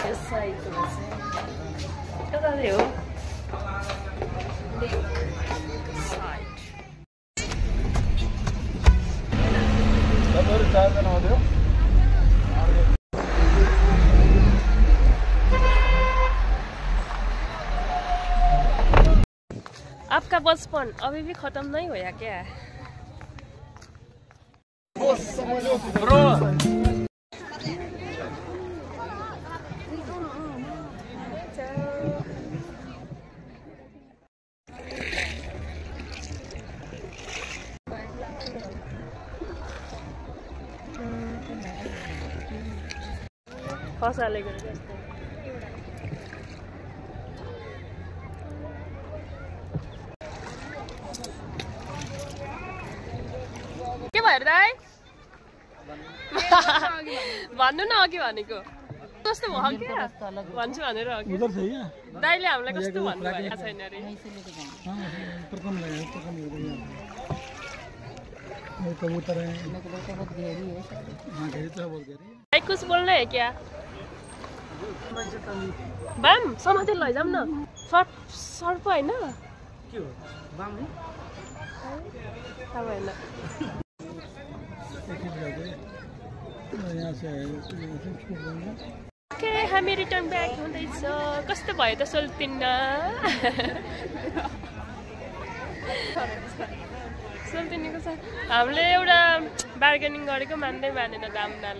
यस साइडमा चाहिँ कताले हो लेक साइड तपाईहरु 4 जना हो त्यो आपका बचपन अभी भी खत्म नहीं हुआ क्या ब्रो खसाले गरेको जस्तो के भयो दाइ भन्नु न अघि भनेको कस्तो भयो क्या भन्छु भनेर अघि दाइले हामीलाई कस्तो भन्नुभएको छैन अरे भाइ कुछ बोल्ने है क्या बाम समातेर लैजाऊ न सर्प होइन थाहा भएन ओके हामी रिटर्न ब्याक हुँदैछ कस्तो भयो त सोल्तिन्न सोल्तिनीको छ हामीले एउटा बार्गेनिङ गरेको मान्दै मानेन दाम नाल